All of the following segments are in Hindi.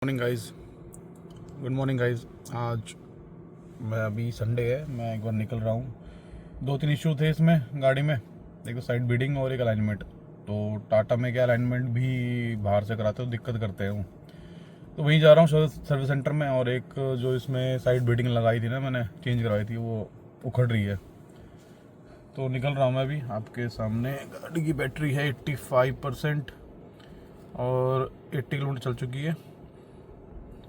Good morning guys. आज मैं अभी संडे है, मैं एक बार निकल रहा हूँ। 2-3 इशू थे इसमें गाड़ी में, एक तो साइड बीडिंग और एक अलाइनमेंट। तो टाटा में क्या अलाइनमेंट भी बाहर से कराते हो दिक्कत करते हैं वो, तो वहीं जा रहा हूँ सर्विस सेंटर में। और एक जो इसमें साइड बीडिंग लगाई थी ना, मैंने चेंज करवाई थी, वो उखड़ रही है। तो निकल रहा हूँ मैं अभी। आपके सामने गाड़ी की बैटरी है 85% और 80 किलोमीटर चल चुकी है।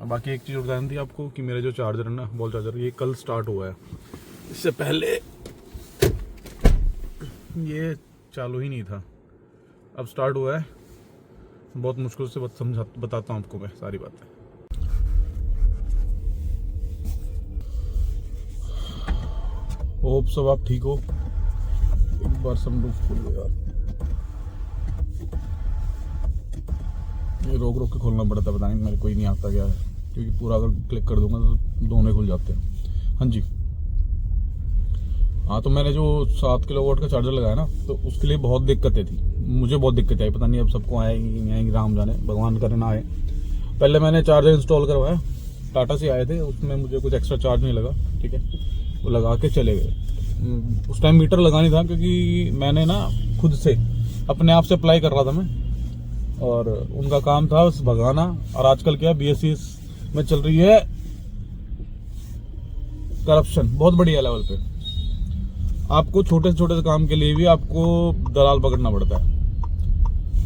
बाकी एक चीज़ बतानी थी आपको कि मेरा जो चार्जर है ना, वॉल चार्जर, ये कल स्टार्ट हुआ है। इससे पहले ये चालू ही नहीं था, अब स्टार्ट हुआ है। बहुत मुश्किल से बताता हूँ आपको मैं सारी बातें। होप सब आप ठीक हो। एक बार सनरूफ खोल लो यार, ये रोक रोक के खोलना पड़ता है, पता नहीं मेरे को ही नहीं आता क्या है, क्योंकि पूरा अगर क्लिक कर दूंगा तो दोनों खुल जाते हैं। हाँ जी, हाँ, तो मैंने जो 7 किलोवाट का चार्जर लगाया ना, तो उसके लिए बहुत दिक्कतें थी। मुझे बहुत दिक्कतें आई, पता नहीं अब सबको आएगी नहीं आएगी, राम जाने, भगवान करे ना आए। पहले मैंने चार्जर इंस्टॉल करवाया, टाटा से आए थे, उसमें मुझे कुछ एक्स्ट्रा चार्ज नहीं लगा, ठीक है, वो लगा के चले गए। उस टाइम मीटर लगानी था, क्योंकि मैंने ना खुद से अपने आप से अप्लाई कर रहा था मैं, और उनका काम था बस भगाना। और आजकल क्या BSES में चल रही है करप्शन बहुत बढ़िया लेवल पे। आपको छोटे से छोटे से काम के लिए भी आपको दलाल पकड़ना पड़ता है।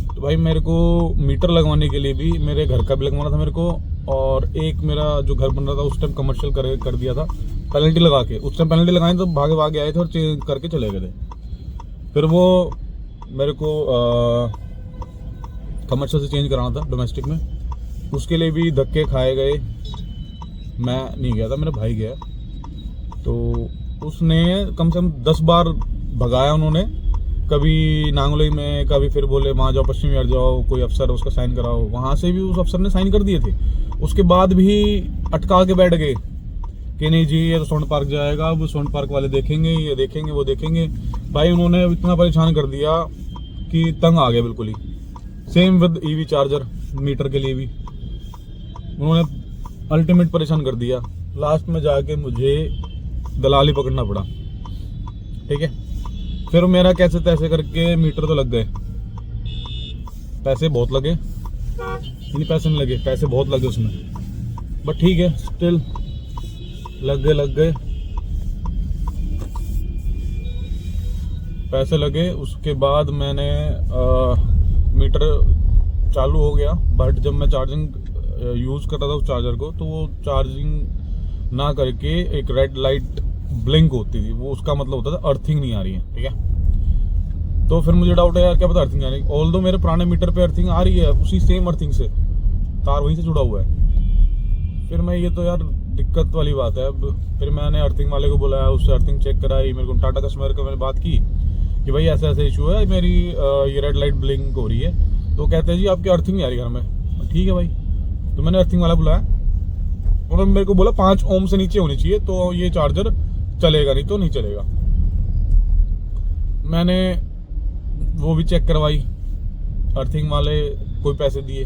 तो भाई मेरे को मीटर लगवाने के लिए भी मेरे घर का भी लगवाना था मेरे को, और एक मेरा जो घर बन रहा था उस टाइम कमर्शियल कर दिया था पेनल्टी लगा के। उस टाइम पेनल्टी लगाई तो भागे भागे आए थे और चेंज करके चले गए थे। फिर वो मेरे को कमर्शियल से चेंज कराना था डोमेस्टिक में, उसके लिए भी धक्के खाए गए। मैं नहीं गया था, मेरा भाई गया, तो उसने कम से कम 10 बार भगाया उन्होंने। कभी नांगलोई में, कभी फिर बोले वहाँ जाओ, पश्चिम यार जाओ, कोई अफसर उसका साइन कराओ। वहाँ से भी उस अफसर ने साइन कर दिए थे, उसके बाद भी अटका के बैठ गए कि नहीं जी ये तो स्वर्ण पार्क जाएगा, अब स्वर्ण पार्क वाले देखेंगे, ये देखेंगे, वो देखेंगे। भाई उन्होंने इतना परेशान कर दिया कि तंग आ गया बिल्कुल ही। Same with EV charger meter के लिए भी उन्होंने अल्टीमेट परेशान कर दिया। लास्ट में जाके मुझे दलाली पकड़ना पड़ा, ठीक है। फिर मेरा कैसे तैसे करके मीटर तो लग गए, पैसे बहुत लगे, नहीं पैसे नहीं लगे, पैसे बहुत लगे उसमें, बट ठीक है, स्टिल लग गए पैसे लगे। उसके बाद मैंने मीटर चालू हो गया, बट जब मैं चार्जिंग यूज़ कर रहा था उस चार्जर को, तो वो चार्जिंग ना करके एक रेड लाइट ब्लिंक होती थी, वो उसका मतलब होता था अर्थिंग नहीं आ रही है, ठीक है। तो फिर मुझे डाउट है यार, क्या पता अर्थिंग आ रही है। ऑल्दो मेरे पुराने मीटर पे अर्थिंग आ रही है, उसी सेम अर्थिंग से, तार वहीं से जुड़ा हुआ है। फिर मैं, ये तो यार दिक्कत वाली बात है। अब फिर मैंने अर्थिंग वाले को बुलाया, उससे अर्थिंग चेक कराई। मेरे को टाटा कस्टमर को मैंने बात की कि भाई ऐसा ऐसा इशू है, मेरी ये रेड लाइट ब्लिंक हो रही है। तो कहते हैं जी आपकी अर्थिंग नहीं आ रही घर में। ठीक है भाई, तो मैंने अर्थिंग वाला बुलाया, उन्होंने मेरे को बोला 5 ओम से नीचे होनी चाहिए तो ये चार्जर चलेगा, नहीं तो नहीं चलेगा। मैंने वो भी चेक करवाई, अर्थिंग वाले कोई पैसे दिए,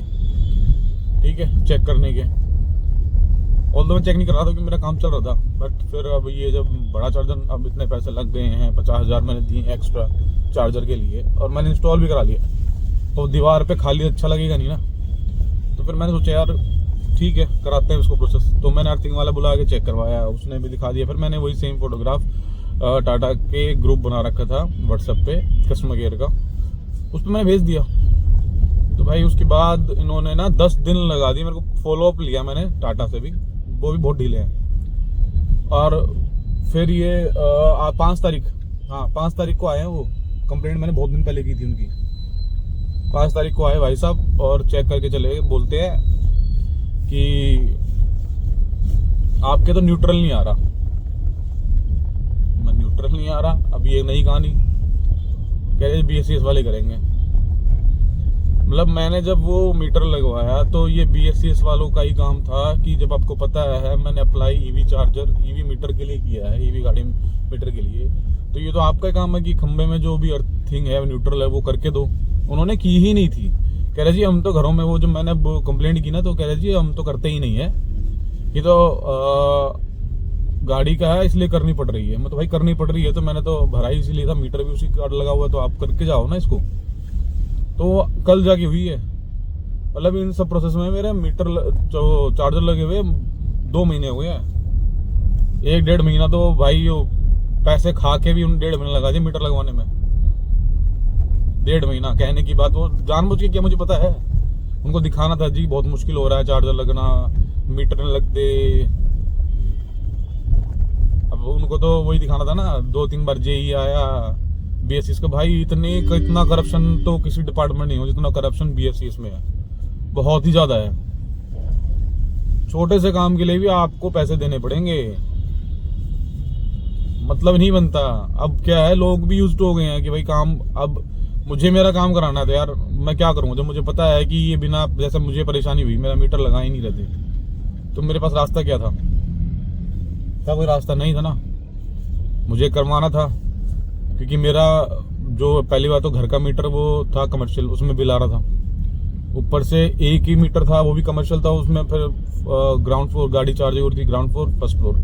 ठीक है, चेक करने के। ऑल्दो मैं चेक नहीं कर रहा था क्योंकि मेरा काम चल रहा था, बट फिर अब ये जब बड़ा चार्जर, अब इतने पैसे लग गए हैं, 50,000 मैंने दिए एक्स्ट्रा चार्जर के लिए, और मैंने इंस्टॉल भी करा लिया, तो दीवार पे खाली अच्छा लगेगा नहीं ना। तो फिर मैंने सोचा यार ठीक है, कराते हैं उसको प्रोसेस। तो मैंने अर्थिंग वाला बुला के चेक करवाया, उसने भी दिखा दिया। फिर मैंने वही सेम फोटोग्राफ टाटा के ग्रुप बना रखा था व्हाट्सएप पे कस्टमर केयर का, उस पर मैंने भेज दिया। तो भाई उसके बाद इन्होंने ना 10 दिन लगा दिए मेरे को। फॉलोअप लिया मैंने टाटा से भी, वो भी बहुत ढीले हैं। और फिर ये 5 तारीख, हाँ 5 तारीख को आए हैं वो। कंप्लेंट मैंने बहुत दिन पहले की थी उनकी। 5 तारीख को आए भाई साहब और चेक करके चले गए। बोलते हैं कि आपके तो न्यूट्रल नहीं आ रहा। मैं न्यूट्रल नहीं आ रहा, अब ये नई कहानी, कह रहे BSES वाले करेंगे। मतलब मैंने जब वो मीटर लगवाया तो ये BSES वालों का ही काम था कि जब आपको पता है मैंने apply EV charger EV meter के लिए किया है, EV गाड़ी मीटर के लिए, तो ये तो आपका काम है कि खंबे में जो भी अर्थिंग है न्यूट्रल है वो करके दो। उन्होंने की ही नहीं थी। कह रहे जी हम तो घरों में, वो जो मैंने कंप्लेंट की ना, तो कह रहे जी हम तो करते ही नहीं है, ये तो गाड़ी का है इसलिए करनी पड़ रही है। मैं तो भाई करनी पड़ रही है तो मैंने तो भरा ही इसीलिए था, मीटर भी उसी कार्ड लगा हुआ है, तो आप करके जाओ ना इसको। तो कल जाके हुई है, मतलब इन सब प्रोसेस में मेरे मीटर जो चार्जर लगे हुए 2 महीने हो गए हैं। 1-1.5 महीना तो भाई पैसे खा के भी उन 1.5 महीना लगा दिए मीटर लगवाने में। 1.5 महीना कहने की बात, वो जानबूझ के क्या मुझे पता है, उनको दिखाना था जी बहुत मुश्किल हो रहा है चार्जर लगना, मीटर नहीं लगते। अब उनको तो वही दिखाना था ना, 2-3 बार जेई आया बीएससी का। भाई इतना करप्शन तो किसी डिपार्टमेंट नहीं हो जितना करप्शन बीएससी में है, बहुत ही ज्यादा है। छोटे से काम के लिए भी आपको पैसे देने पड़ेंगे, मतलब नहीं बनता। अब क्या है, लोग भी यूज्ड हो गए हैं कि भाई काम, अब मुझे मेरा काम कराना था यार, मैं क्या करूं जब मुझे पता है कि ये बिना, जैसे मुझे परेशानी हुई मेरा मीटर लगा ही नहीं रहते, तो मेरे पास रास्ता क्या था? कोई रास्ता नहीं था ना, मुझे करवाना था। क्योंकि मेरा जो पहली बात तो घर का मीटर वो था कमर्शियल, उसमें बिल आ रहा था। ऊपर से एक ही मीटर था वो भी कमर्शियल था, उसमें फिर ग्राउंड फ्लोर गाड़ी चार्ज हो रही थी, ग्राउंड फ्लोर फर्स्ट फ्लोर।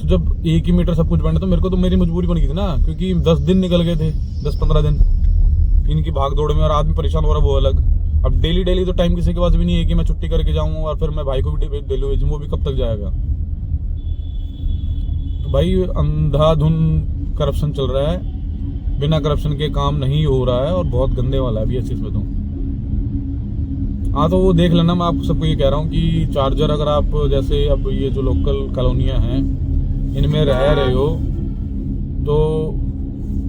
तो जब एक ही मीटर सब कुछ बनना, तो मेरे को तो मेरी मजबूरी बन गई थी ना, क्योंकि 10 दिन निकल गए थे, 10-15 दिन इनकी भाग दौड़ में, और आदमी परेशान हो रहा है वो अलग। अब डेली तो टाइम किसी के पास भी नहीं है कि मैं छुट्टी करके जाऊँ और फिर मैं भाई को भी डेली भेजूँ, वो भी कब तक जाएगा। तो भाई अंधाधुन करप्शन चल रहा है, बिना करप्शन के काम नहीं हो रहा है, और बहुत गंदे वाला है भी इस चीज में तो। हाँ तो वो देख लेना, मैं आपको सबको ये कह रहा हूँ कि चार्जर अगर आप जैसे अब ये जो लोकल कॉलोनियाँ हैं इनमें रह रहे हो, तो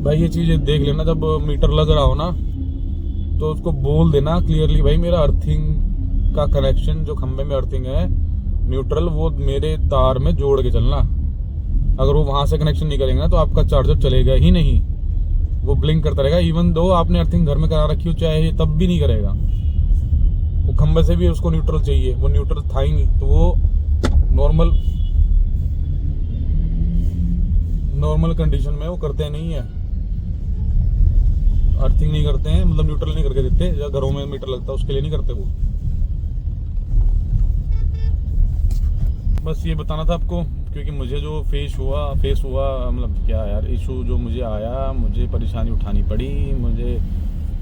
भाई ये चीज़ देख लेना, जब मीटर लग रहा हो ना तो उसको बोल देना क्लियरली, भाई मेरा अर्थिंग का कनेक्शन, जो खंबे में अर्थिंग है न्यूट्रल, वो मेरे तार में जोड़ के चलना। अगर वो वहां से कनेक्शन नहीं करेंगे ना तो आपका चार्जर चलेगा ही नहीं, वो ब्लिंक करता रहेगा। इवन दो आपने अर्थिंग घर में करा रखी हो चाहे, तब भी नहीं करेगा। वो खंबे से भी उसको न्यूट्रल चाहिए, वो न्यूट्रल था ही नहीं, तो वो नॉर्मल कंडीशन में वो करते नहीं है, अर्थिंग नहीं करते हैं, मतलब न्यूट्रल नहीं करके देते। या घरों में मीटर लगता है उसके लिए नहीं करते वो। बस ये बताना था आपको, क्योंकि मुझे जो फेस हुआ मतलब क्या यार, इशू जो मुझे आया, मुझे परेशानी उठानी पड़ी। मुझे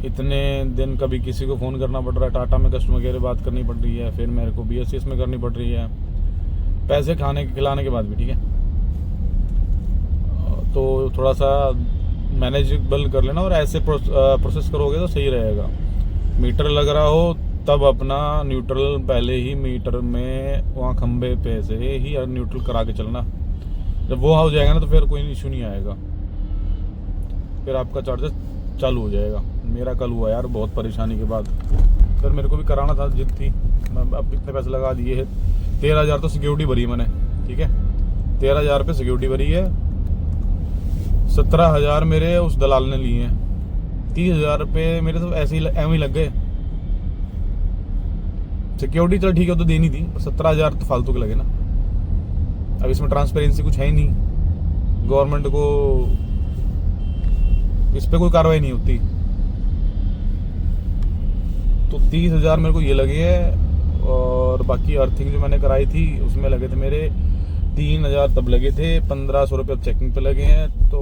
इतने दिन कभी किसी को फ़ोन करना पड़ रहा है, टाटा में कस्टमर केयर बात करनी पड़ रही है, फिर मेरे को बीएससी में करनी पड़ रही है, पैसे खिलाने के बाद भी, ठीक है। तो थोड़ा सा मैनेजेबल कर लेना, और ऐसे प्रोसेस करोगे तो सही रहेगा। मीटर लग रहा हो तब अपना न्यूट्रल पहले ही मीटर में वहाँ खंबे पे से ही न्यूट्रल करा के चलना। जब वो हो जाएगा ना तो फिर कोई इशू नहीं आएगा, फिर आपका चार्जर चालू हो जाएगा। मेरा कल हुआ यार बहुत परेशानी के बाद, फिर मेरे को भी कराना था, जिद थी। मैं अब इतने पैसे लगा दिए हैं, 13,000 तो सिक्योरिटी भरी मैंने, ठीक है, 13,000 पे सिक्योरिटी भरी है, 17,000 मेरे उस दलाल ने लिए हैं, 30,000 रुपये मेरे तो ऐसे ही लग गए। सिक्योरिटी चल ठीक है, तो देनी थी, 17,000 तो फालतू के लगे ना। अब इसमें ट्रांसपेरेंसी कुछ है ही नहीं, गवर्नमेंट को इस पे कोई कार्रवाई नहीं होती। तो 30,000 मेरे को ये लगे है, और बाकी अर्थिंग जो मैंने कराई थी उसमें लगे थे मेरे 3,000 तब लगे थे, 1,500 रुपये अब चेकिंग पे लगे हैं, तो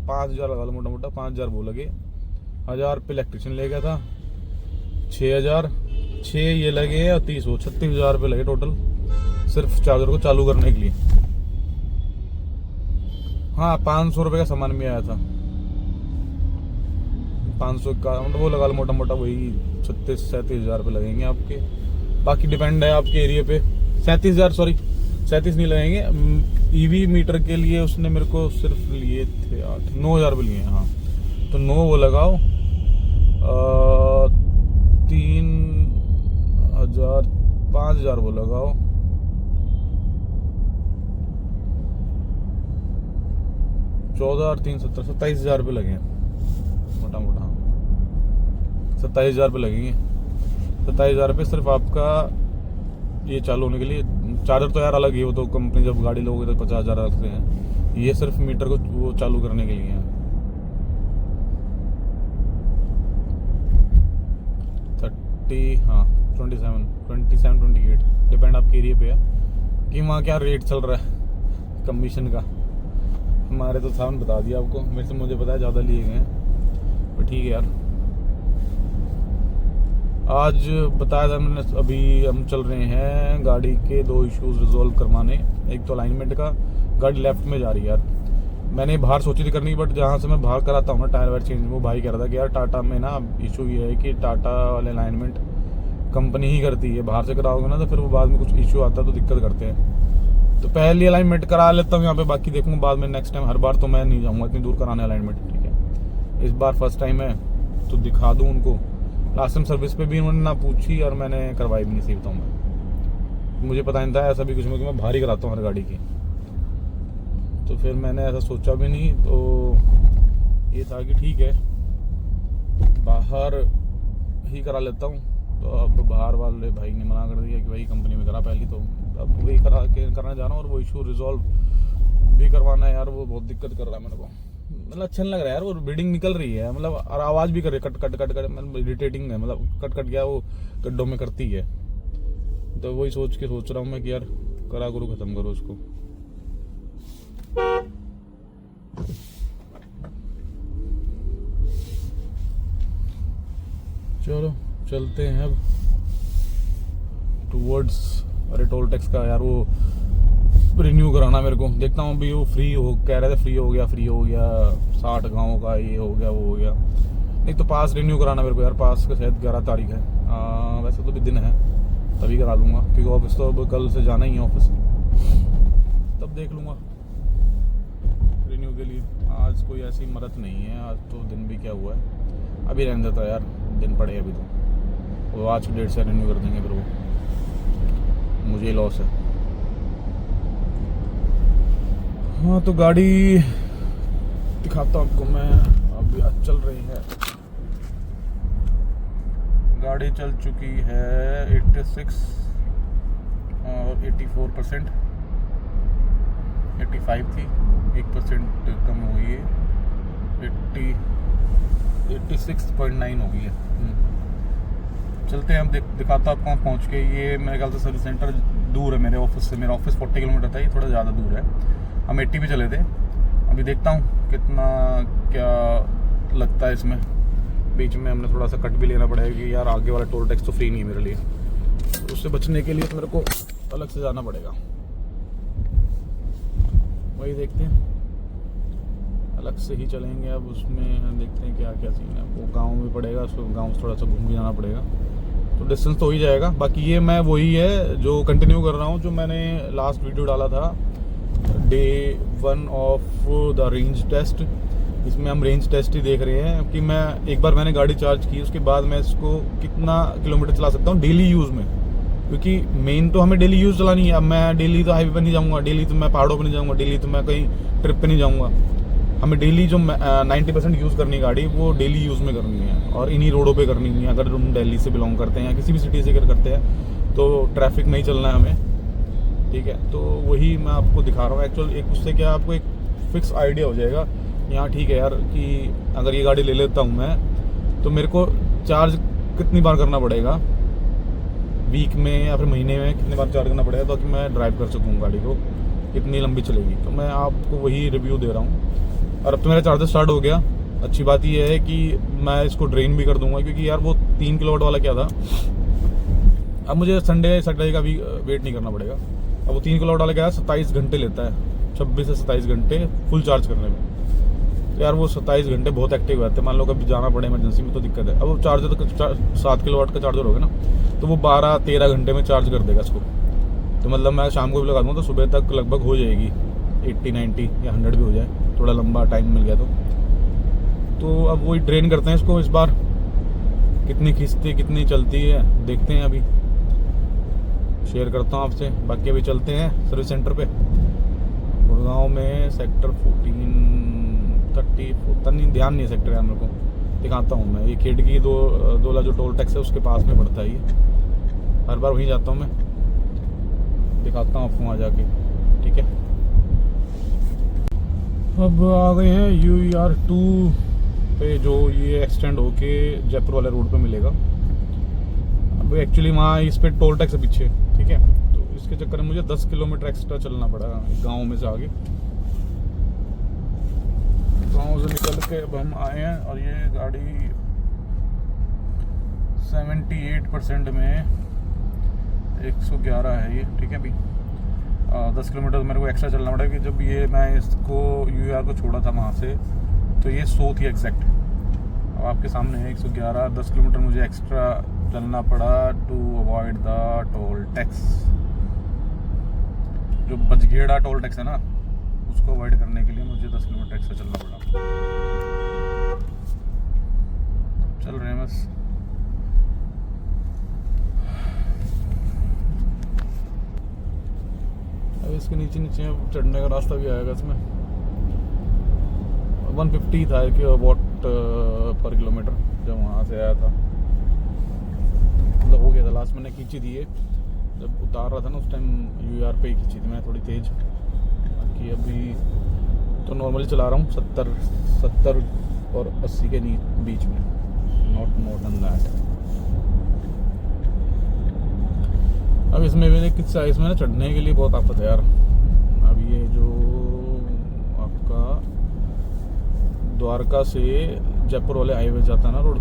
5,000 लगा लो मोटा 5,000 वो लगे। 1,000 पे इलेक्ट्रिशियन ले गया था, 6,000 6 ये लगे हैं, और 36,000 रुपये लगे टोटल सिर्फ चार्जर को चालू करने के लिए। हाँ 500 रुपये का सामान भी आया था, 500 का मतलब वो लगा लो मोटा वही 36-37,000 रुपये लगेंगे आपके। बाकी डिपेंड है आपके एरिया पे। 37 नहीं लगेंगे। ईवी मीटर के लिए उसने मेरे को सिर्फ लिए थे 9,000 रुपये लिए हैं। हाँ तो 9 वो लगाओ, 3,000 5,000 वो लगाओ, 14,370 27,000 रुपये लगे हैं मोटा 27,000 रुपये लगेंगे। 27,000 रुपये सिर्फ आपका ये चालू होने के लिए। चार्जर तो यार अलग ही हो, तो कंपनी जब गाड़ी लोगे तो 50,000 रखते हैं, ये सिर्फ मीटर को वो चालू करने के लिए है। 30 27-28 डिपेंड आपके एरिया पे है कि वहाँ क्या रेट चल रहा है कमीशन का। हमारे तो सामान बता दिया आपको, मेरे से मुझे पता है ज़्यादा लिए गए हैं, पर ठीक है यार। आज बताया था मैंने, अभी हम चल रहे हैं गाड़ी के 2 इश्यूज रिजॉल्व करवाने। एक तो अलाइनमेंट का, गाड़ी लेफ्ट में जा रही है यार। मैंने बाहर सोची थी करनी, बट जहाँ से मैं बाहर कराता हूँ ना टायर वायर चेंज, वो भाई कह रहा था कि यार टाटा में ना इशू ये है कि टाटा वाले अलाइनमेंट कंपनी ही करती है, बाहर से कराओगे ना तो फिर वो बाद में कुछ इशू आता है तो दिक्कत करते हैं। तो पहले अलाइनमेंट करा लेता हूँ यहाँ पे, बाकी देखूँगा बाद में नेक्स्ट टाइम। हर बार तो मैं नहीं जाऊँगा इतनी दूर कराने अलाइनमेंट, ठीक है। इस बार फर्स्ट टाइम है तो दिखा दूँ उनको। लास्ट टाइम सर्विस पे भी उन्होंने ना पूछी और मैंने करवाई भी नहीं, सही बताऊँ मैं। मुझे पता नहीं था ऐसा भी कुछ में कि मैं भारी कराता हूँ हर गाड़ी की, तो फिर मैंने ऐसा सोचा भी नहीं। तो ये था कि ठीक है बाहर ही करा लेता हूँ। तो अब बाहर वाले भाई ने मना कर दिया कि भाई कंपनी में करा पहली, तो अब वही करने जा रहा हूँ। और वो इशू रिजॉल्व भी करवाना है यार, वो बहुत दिक्कत कर रहा है मेरे को। मतलब अच्छा नहीं लग रहा है यार, वो रीडिंग निकल रही है, मतलब और आवाज़ भी कर रही है, कट कट कट कट, मतलब इरिटेटिंग है, मतलब कट कट गया वो गड्ढों में करती है। तो वही सोच रहा हूँ मैं कि यार करा करो, ख़त्म करो उसको। चलो चलते हैं अब टूवर्ड्स। अरे टोल टैक्स का यार वो रिन्यू कराना मेरे को, देखता हूँ अभी। वो फ्री हो कह रहे थे, फ्री हो गया 60 गाँव का ये हो गया वो हो गया। नहीं तो पास रिन्यू कराना मेरे को यार, पास का शायद 11 तारीख है। वैसे तो भी दिन है, तभी करा लूँगा क्योंकि ऑफिस तो अब कल से जाना ही है ऑफिस, तब देख लूँगा रिन्यू के लिए। आज कोई ऐसी मदद नहीं है, आज तो दिन भी क्या हुआ है, अभी रहने देता यार, दिन पड़े अभी तो। वो आज की डेट से रिन्यू कर देंगे, फिर वो मुझे लॉस है। हाँ तो गाड़ी दिखाता हूँ आपको मैं, अभी आज चल रही है गाड़ी, चल चुकी है 86 और 84%, 85 थी, 1% कम हुई है, 86.9 हो गई है। चलते हैं हम, दिखाता हूँ कहाँ पहुँच के। ये मेरे ख्याल से सर्विस सेंटर दूर है मेरे ऑफिस से, मेरा ऑफिस 40 किलोमीटर था, ये थोड़ा ज़्यादा दूर है। हम 80 पे चले थे, अभी देखता हूँ कितना क्या लगता है इसमें। बीच में हमने थोड़ा सा कट भी लेना पड़ेगा कि यार आगे वाला टोल टैक्स तो फ्री नहीं है मेरे लिए, तो उससे बचने के लिए तो मेरे को अलग से जाना पड़ेगा। वही देखते हैं, अलग से ही चलेंगे अब। उसमें देखते हैं क्या क्या सीन है। वो गांव में पड़ेगा, उसको गांव से थोड़ा सा घूम के जाना पड़ेगा, तो डिस्टेंस तो हो ही जाएगा। बाकी ये मैं वही है जो कंटिन्यू कर रहा हूँ जो मैंने लास्ट वीडियो डाला था, day 1 of the range test. इसमें हम रेंज टेस्ट ही देख रहे हैं कि मैं एक बार मैंने गाड़ी चार्ज की, उसके बाद मैं इसको कितना किलोमीटर चला सकता हूँ डेली यूज़ में, क्योंकि मेन तो हमें डेली यूज़ चलानी है। अब मैं डेली तो हाईवे पर नहीं जाऊँगा, डेली तो मैं पहाड़ों पर नहीं जाऊँगा, डेली तो मैं कहीं ट्रिप पे नहीं जाऊँगा। हमें डेली जो 90% यूज़ करनी है गाड़ी, वो डेली यूज़ में करनी है और इन्हीं रोडों पे करनी है। अगर हम दिल्ली से बिलोंग करते हैं या किसी भी सिटी से करते हैं तो ट्रैफिक में ही चलना है हमें, ठीक है। तो वही मैं आपको दिखा रहा हूँ एक्चुअल। एक उससे क्या आपको एक फिक्स आइडिया हो जाएगा यहाँ, ठीक है यार, कि अगर ये गाड़ी ले लेता हूँ मैं तो मेरे को चार्ज कितनी बार करना पड़ेगा वीक में या फिर महीने में, कितनी बार चार्ज करना पड़ेगा ताकि मैं ड्राइव कर सकूँ गाड़ी को, कितनी लंबी चलेगी। तो मैं आपको वही रिव्यू दे रहा हूँ। और अब तो मेरा चार्जर स्टार्ट हो गया। अच्छी बात यह है कि मैं इसको ड्रेन भी कर दूंगा, क्योंकि यार वो 3 किलोवाट वाला क्या था, अब मुझे सैटरडे का भी वेट नहीं करना पड़ेगा। अब वो 3 किलोवाट वाला क्या है, 27 घंटे लेता है, 26 से 27 घंटे फुल चार्ज करने में। तो यार वो 27 घंटे बहुत एक्टिव रहते हैं। मान लो कभी जाना पड़े इमरजेंसी में तो दिक्कत है। अब वो चार्जर तो 7 किलोवाट का चार्जर होगा ना, तो वो 12-13 घंटे में चार्ज कर देगा इसको। तो मतलब मैं शाम को भी लगा दूँगा तो सुबह तक लगभग हो जाएगी 80-90 या 100 भी हो जाए, थोड़ा लंबा टाइम मिल गया तो अब वही ट्रेन करते हैं इसको इस बार, कितनी खींचती कितनी चलती है देखते हैं। अभी शेयर करता हूँ आपसे। बाकी अभी चलते हैं सर्विस सेंटर पे गुड़गांव में, सेक्टर 14-30 पता नहीं, ध्यान नहीं है सेक्टर यार मेरे को, दिखाता हूँ मैं। ये खिड़की दो जो टोल टैक्स है उसके पास में पड़ता है ये, हर बार वहीं जाता हूँ मैं, दिखाता हूँ आपको वहाँ जाके, ठीक है। अब आ गए हैं UER2 पे, जो ये एक्सटेंड होके जयपुर वाले रोड पे मिलेगा। वो एक्चुअली वहाँ इस पे टोल टैक्स है पीछे, ठीक है। तो इसके चक्कर में मुझे 10 किलोमीटर एक्स्ट्रा चलना पड़ा गांव में से आगे। गांव से निकल के अब हम आए हैं और ये गाड़ी 78% में 111 है ये, ठीक है। अभी 10 किलोमीटर मेरे को एक्स्ट्रा चलना पड़ा कि जब ये मैं इसको यूआर को छोड़ा था वहाँ से तो ये 100 थी एग्जैक्ट। अब आपके सामने है 111, 10 किलोमीटर मुझे एक्स्ट्रा चलना पड़ा to avoid the toll tax. जो बजघेड़ा टोल टैक्स है ना, उसको अवॉइड करने के लिए मुझे 10 किलोमीटर एक्स्ट्रा चलना पड़ा। चल रहे हैं बस। अब इसके नीचे नीचे चढ़ने का रास्ता भी आएगा इसमें। 150 था कि वॉट पर किलोमीटर जब वहाँ से आया था, मतलब हो गया था। लास्ट मैंने खींची थी ये जब उतार रहा था ना, उस टाइम यूआर पे ही खींची थी मैं थोड़ी तेज। बाकी अभी तो नॉर्मली चला रहा हूँ 70 और 80 के बीच में, नॉट मोर देन दैट। अब इसमें भी एक किस्सा, इसमें ना चढ़ने के लिए बहुत आफत है यार। अब ये जो आपका द्वारका से जयपुर वाले हाईवे जाता है ना रोड,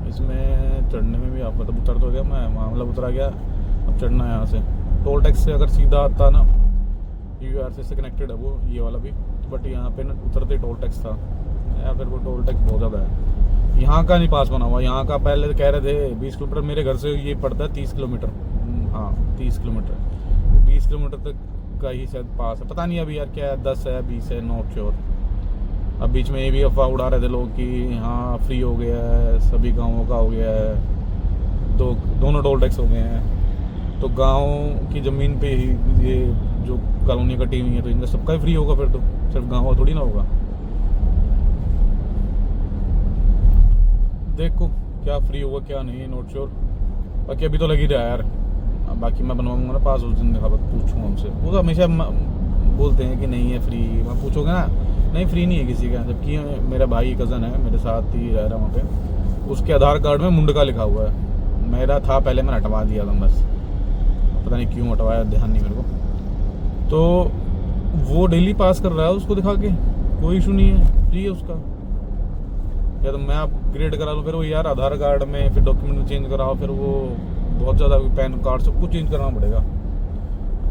इसमें चढ़ने में भी आफत। अब उतर तो गया मैं वहाँ, मतलब उतरा गया। अब चढ़ना है यहाँ से टोल टैक्स से। अगर सीधा आता ना यूआर से कनेक्टेड है वो ये वाला भी, बट यहाँ पे ना उतरते टोल टैक्स था यार। फिर वो टोल टैक्स बहुत ज़्यादा है। यहाँ का नहीं पास बना हुआ, यहाँ का पहले कह रहे थे 20 किलोमीटर। मेरे घर से ये पड़ता है 30 किलोमीटर, हाँ 30 किलोमीटर। 20 किलोमीटर तक का ही शायद पास है, पता नहीं अभी यार क्या है, 10 है 20 है, नॉट श्योर। अब बीच में ये भी अफवाह उड़ा रहे थे लोग कि हाँ फ्री हो गया है, सभी गाँवों का हो गया है, दोनों टोल टैक्स हो गए हैं। तो गाँव की ज़मीन पे ही ये जो कॉलोनी कटी हुई है, तो इनका सबका ही फ्री होगा फिर तो, सिर्फ गाँव थोड़ी ना होगा। देखो क्या फ्री होगा क्या नहीं, नॉट श्योर। बाकी अभी तो लग ही रहा है यार। बाकी मैं बनवाऊंगा ना पास उस दिन, पूछूंगा उनसे। वो तो हमेशा बोलते हैं कि नहीं है फ्री। मैं पूछोगे ना, नहीं फ्री नहीं है किसी का। जबकि मेरा भाई कज़न है मेरे साथ ही रह रहा वहाँ पे, उसके आधार कार्ड में मुंडका लिखा हुआ है। मेरा था पहले, मैंने हटवा दिया था बस, पता नहीं क्यों हटवाया, ध्यान नहीं मेरे को। तो वो डेली पास कर रहा है, उसको दिखा के कोई इशू नहीं है, फ्री है उसका। या तो मैं अपग्रेड करा लूँ फिर वो यार, आधार कार्ड में फिर डॉक्यूमेंट चेंज कराओ, फिर वो बहुत ज़्यादा, पैन कार्ड सब कुछ चेंज करना पड़ेगा।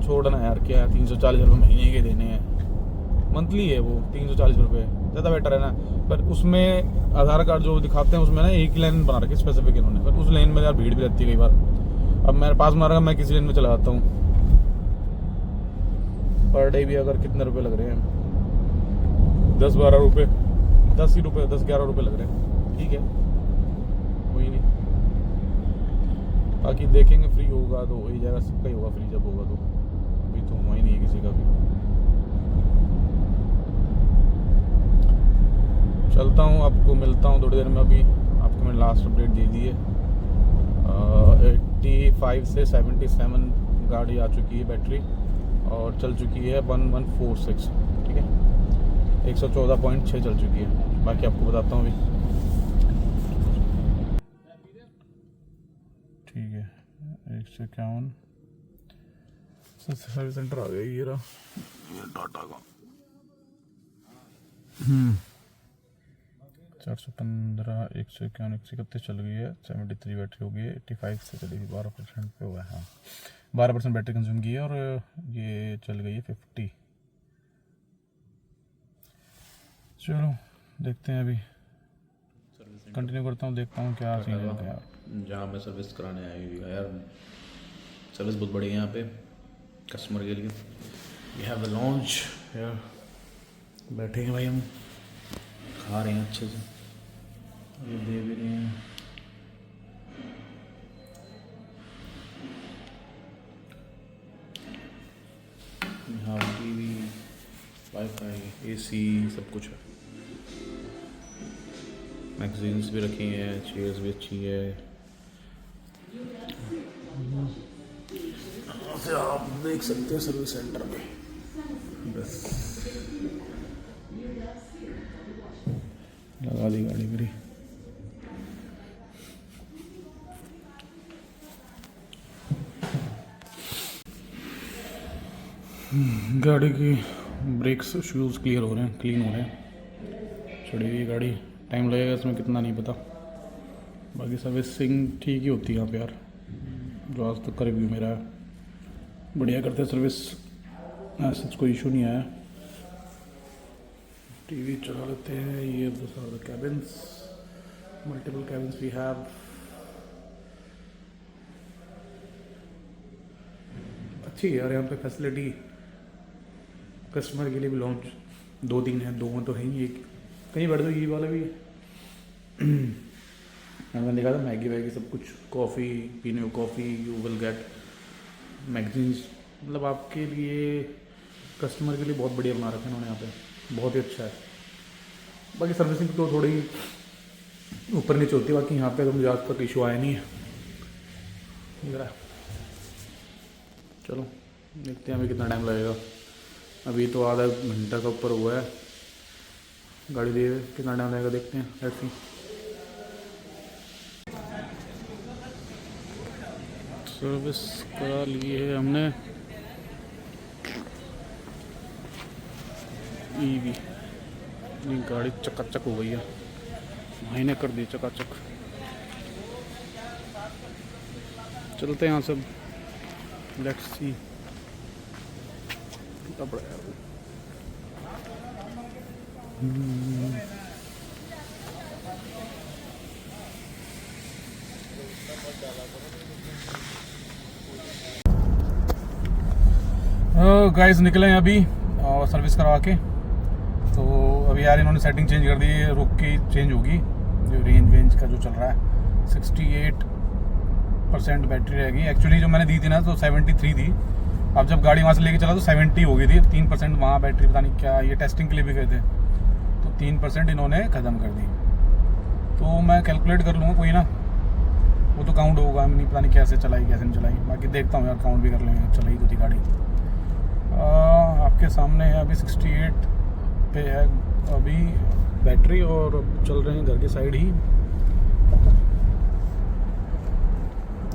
छोड़ना यार क्या है, 340 रुपये महीने के देने हैं, मंथली है वो 340 रुपये, ज़्यादा बेटर है ना। पर उसमें आधार कार्ड जो दिखाते हैं उसमें ना एक लाइन बना रखी स्पेसिफिक इन्होंने, पर उस लाइन में यार भीड़ भी रहती है कई बार। अब मेरे पास मारा, मैं किसी लाइन में चला जाता हूँ। पर डे भी अगर कितने रुपए लग रहे हैं, 10-12 रुपये, 10 ही रुपये, 10-11 रुपये लग रहे हैं, ठीक है कोई नहीं। बाकी देखेंगे, फ्री होगा तो वही जाएगा, सबका ही होगा फ्री जब होगा तो। अभी तो हुआ ही नहीं है किसी का भी। चलता हूँ, आपको मिलता हूँ थोड़ी देर में। अभी आपको मैंने लास्ट अपडेट दे दी है। 85 से 77 गाड़ी आ चुकी है बैटरी, और चल चुकी है 1146, ठीक है 114.6 चल चुकी है। बाकी आपको बताता हूँ अभी, ठीक है 151 सर्विस सेंटर आ गया ये रहा, ये टाटा का। 415, 151, 131 चल गई है। 73 बैटरी हो गई है। 85 से चली थी, 12% पे हुआ है। हाँ 12% बैटरी कंज्यूम की है, और ये चल गई है 50। चलो देखते हैं, अभी कंटिन्यू करता हूँ, देखता हूँ क्या सीन है यार। जहाँ मैं सर्विस कराने आई हुई यार, सर्विस बहुत बढ़िया है यहाँ पे कस्टमर के लिए। वी हैव द लॉन्च यार, बैठे हैं भाई, हम खा रहे हैं अच्छे से, ये दे भी रहे हैं। यहाँ टीवी, वाईफाई, एसी सब कुछ है। मैगजीन्स भी रखी हैं, चेयर्स भी अच्छी है। आप देख सकते हैं सर्विस सेंटर में, बस लगा दी गाड़ी मेरी। गाड़ी की ब्रेक्स शूज़ क्लियर हो रहे हैं, क्लीन हो रहे हैं। चढ़ी हुई गाड़ी, टाइम लगेगा इसमें कितना नहीं पता। बाकी सर्विसिंग ठीक ही होती है यहाँ पे यार, जो आज तक का रिव्यू मेरा है, बढ़िया करते हैं सर्विस, ऐसा कोई इशू नहीं आया। टीवी चला लेते हैं। ये the cabins, multiple cabins we have. अच्छी है यार यहाँ पे फैसिलिटी, कस्टमर के लिए भी लॉन्च 2-3 है, 2 तो है ही, एक कहीं बैठ दो, ये वाला भी है। मैंने देखा था मैगी वैगी सब कुछ, कॉफ़ी पीने को coffee, you will get magazines, मतलब आपके लिए कस्टमर के लिए बहुत बढ़िया बना रखे हैं उन्होंने यहाँ पे, बहुत ही अच्छा है। बाकी सर्विसिंग तो थोड़ी ऊपर नीचे होती है, बाकी यहाँ पे तो मुझे आज तक इशू आया नहीं है। चलो देखते हैं अभी कितना टाइम लगेगा। अभी तो आधा घंटा का ऊपर हुआ है गाड़ी लिए हुए, कितना टाइम लगेगा देखते हैं। Let's see. सर्विस करा ली है हमने, ईवी गाड़ी चकाचक हो गई है, भाई ने कर दी चकाचक। चलते हैं यहाँ सब, लेट्स सी कितना बड़ा है वो। गाइस निकले हैं अभी और सर्विस करवा के, तो अभी यार इन्होंने सेटिंग चेंज कर दी है, रुक के चेंज होगी। जो रेंज का जो चल रहा है 68% बैटरी रहेगी। एक्चुअली जो मैंने दी थी ना तो 73 थी, अब जब गाड़ी वहाँ से लेके चला तो 70 हो गई थी। 3% वहाँ बैटरी पता नहीं क्या, ये टेस्टिंग के लिए भी गए थे, तो 3% इन्होंने ख़त्म कर दी। तो मैं कैलकुलेट कर लूँगा, कोई ना, वो तो काउंट होगा, नहीं पता नहीं कैसे चलाई कैसे नहीं चलाई, बाकी देखता हूँ यार, काउंट भी कर लेंगे। चलाई तो थी गाड़ी, आपके सामने है अभी 68 पे है अभी बैटरी, और चल रहे हैं घर के साइड ही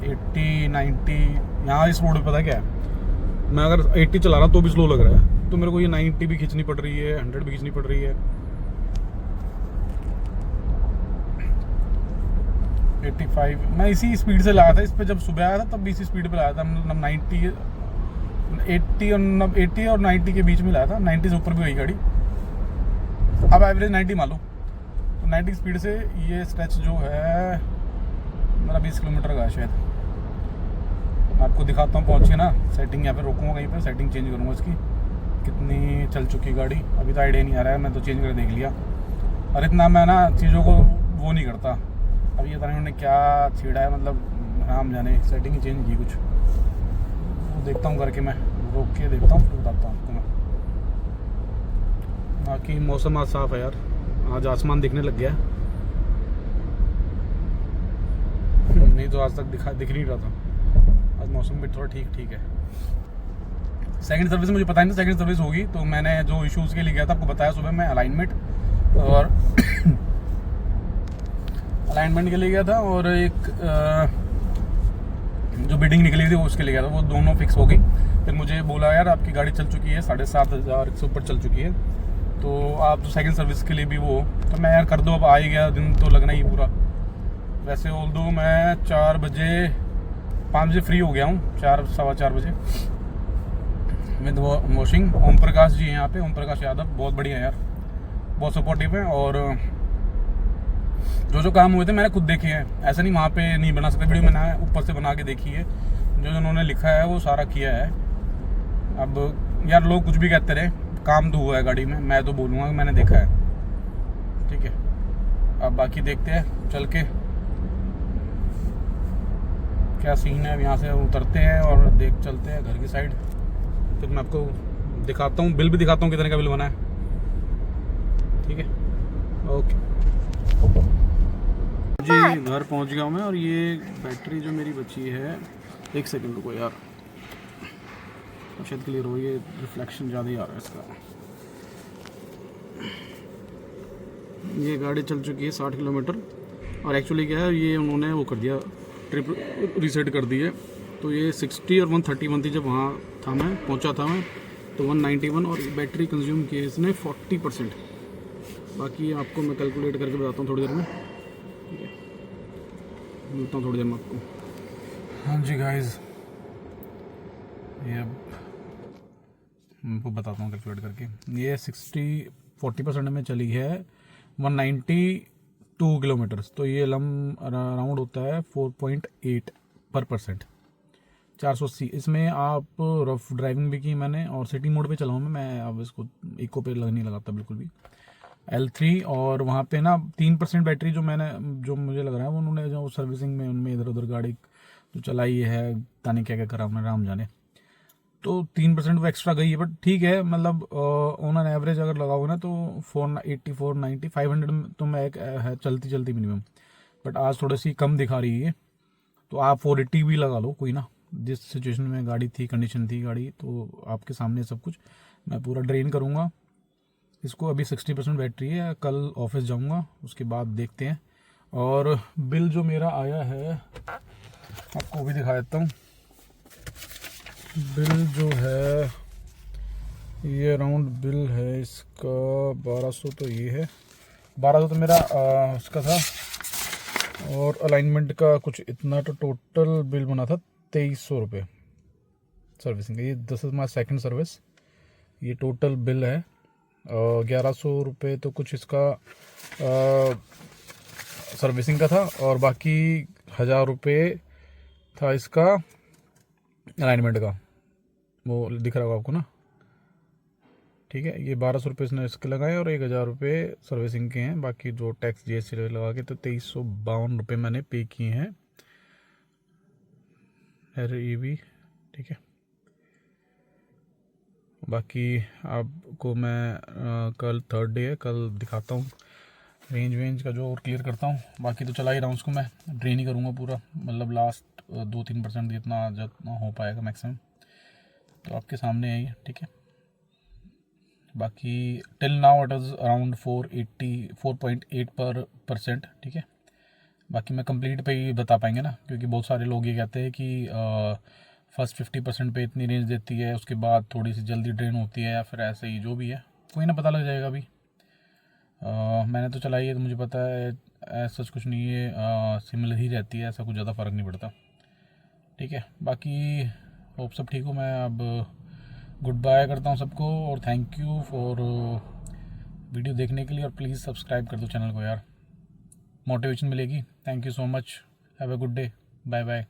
80-90। यहाँ इस रोड पे पता क्या है, मैं अगर 80 चला रहा हूँ तो भी स्लो लग रहा है, तो मेरे को ये 90 भी खींचनी पड़ रही है, 100 भी खींचनी पड़ रही है। 85 मैं इसी स्पीड से लाया था इस पे, जब सुबह आया था तब भी इसी स्पीड पे लाया था, मतलब 80 और 90 के बीच में लाया था। 90 से ऊपर भी गई गाड़ी, अब एवरेज 90 मान लो, तो 90 स्पीड से ये स्ट्रेच जो है मेरा 20 किलोमीटर का है शायद। आपको दिखाता हूँ पहुँच के ना, सेटिंग यहाँ पे रोकूंगा, कहीं पर सेटिंग चेंज करूँगा इसकी, कितनी चल चुकी गाड़ी अभी तो आइडिया नहीं आ रहा है, मैं तो चेंज कर देख लिया। और इतना मैं ना चीज़ों को वो नहीं करता, अभी ये पता नहीं उन्होंने क्या छेड़ा है, मतलब राम जाने, सेटिंग ही चेंज की कुछ, वो देखता हूँ करके, मैं रोक के देखता हूँ फिर बताता हूँ आपको मैं। बाकी मौसम आज साफ़ है यार, आज आसमान दिखने लग गया है, नहीं तो आज तक दिख नहीं रहा था। आज मौसम भी थोड़ा ठीक है। सेकंड सर्विस मुझे पता नहीं था सेकंड सर्विस होगी, तो मैंने जो इश्यूज़ के लिए गया था आपको बताया सुबह मैं, अलाइनमेंट और अलाइनमेंट के लिए गया था, और एक जो बिडिंग निकली थी वो उसके लिए गया था, वो दोनों फिक्स हो गई। फिर मुझे बोला यार आपकी गाड़ी चल चुकी है, 7,500 से ऊपर चल चुकी है, तो आप तो सेकंड सर्विस के लिए भी वो, तो मैं यार कर दो, अब आ ही गया, दिन तो लगना ही पूरा। वैसे ऑल दो मैं 5 बजे फ्री हो गया हूँ, 4-4:15 बजे विद वॉशिंग। ओम प्रकाश जी हैं यहाँ पे, ओम प्रकाश यादव बहुत बढ़िया यार, बहुत सपोर्टिव है, और जो काम हुए थे मैंने खुद देखे हैं, ऐसा नहीं वहाँ पे नहीं बना सकते वीडियो, मैंने ऊपर से बना के देखी है, जो उन्होंने लिखा है वो सारा किया है। अब यार लोग कुछ भी कहते रहे, काम तो हुआ है गाड़ी में, मैं तो बोलूँगा कि मैंने देखा है, ठीक है। अब बाकी देखते हैं चल के क्या सीन है। अब यहाँ से उतरते हैं और चलते हैं घर की साइड, फिर मैं आपको दिखाता हूँ, बिल भी दिखाता हूँ कितने का बिल बना है, ठीक है, ओके जी। घर पहुँच गया हूँ मैं, और ये बैटरी जो मेरी बची है, 1 सेकंड रुको यार, शायद क्लियर हो, ये रिफ्लेक्शन ज़्यादा ही आ रहा है इसका। ये गाड़ी चल चुकी है 60 किलोमीटर, और एक्चुअली क्या है, ये उन्होंने वो कर दिया, ट्रिप रीसेट कर दी है, तो ये 60 और 131 थी जब वहाँ था, मैं पहुँचा था मैं, तो 191 और बैटरी कंज्यूम की है इसने 40%। बाकी आपको मैं कैलकुलेट करके बताता हूँ थोड़ी देर में, ठीक है, मिलता हूँ थोड़ी देर में आपको। हाँ जी गाइस, ये अब आपको बताता हूँ कैलकुलेट करके। ये 40% में चली है 192 किलोमीटर्स, तो ये अराउंड होता है 4.8 पर % 480। इसमें आप रफ ड्राइविंग भी की मैंने और सिटी मोड पे चलाऊँ मैं अब इसको इको पे नहीं लगाता बिल्कुल भी, L3। और वहाँ पे ना 3% बैटरी जो मुझे लग रहा है वो उन्होंने जो सर्विसिंग में उनमें इधर उधर गाड़ी जो चलाई है, ताने क्या क्या करा उन्होंने, राम जाने, तो 3% वो एक्स्ट्रा गई है। बट ठीक है, मतलब ऑन एन एवरेज अगर लगाओगे ना तो 480 490 500 तो मैं एक है चलती मिनिमम। बट आज थोड़ी सी कम दिखा रही है, तो आप 480 भी लगा लो, कोई ना। जिस सिचुएशन में गाड़ी थी, कंडीशन थी गाड़ी, तो आपके सामने सब कुछ। मैं पूरा ड्रेन करूँगा इसको। अभी 60% बैटरी है, कल ऑफिस जाऊँगा, उसके बाद देखते हैं। और बिल जो मेरा आया है आपको भी दिखा देता हूँ। बिल जो है ये अराउंड बिल है इसका 1200, तो ये है 1200 तो मेरा उसका था, और अलाइनमेंट का कुछ इतना, तो टोटल बिल बना था 2300 रुपये सर्विसिंग का। ये this is my second service. ये टोटल बिल है 1100 रुपये तो कुछ इसका सर्विसिंग का था, और बाकी 1000 रुपये था इसका अलाइनमेंट का, वो दिख रहा होगा आपको ना, ठीक है। ये 1200 रुपये इसने इसके लगाए और 1000 रुपये सर्विसिंग के हैं। बाकी जो टैक्स GST लगा के तो 2352 रुपये मैंने पे किए हैं REV, ठीक है। बाकी आपको मैं कल 3rd डे है, कल दिखाता हूँ रेंज का जो और क्लियर करता हूँ। बाकी तो चला ही रहा हूँ उसको, मैं ड्रेन ही करूँगा पूरा, मतलब लास्ट 2-3% जितना हो पाएगा मैक्सिमम, तो आपके सामने है ये, ठीक है। बाकी till now it is around 4.8 पर %, ठीक है। बाकी मैं कंप्लीट पे ही बता पाएंगे ना, क्योंकि बहुत सारे लोग ये कहते हैं कि फर्स्ट 50% पे इतनी रेंज देती है, उसके बाद थोड़ी सी जल्दी ड्रेन होती है, या फिर ऐसे ही जो भी है, कोई ना पता लग जाएगा अभी। मैंने तो चलाई है तो मुझे पता है, ऐसा कुछ नहीं है, सिमिलर ही रहती है, ऐसा कुछ ज़्यादा फ़र्क नहीं पड़ता, ठीक है। बाकी होप सब ठीक हो। मैं अब गुड बाय करता हूँ सबको, और थैंक यू फॉर वीडियो देखने के लिए, और प्लीज़ सब्सक्राइब कर दो चैनल को यार, मोटिवेशन मिलेगी। Thank you so much, have a good day, bye bye.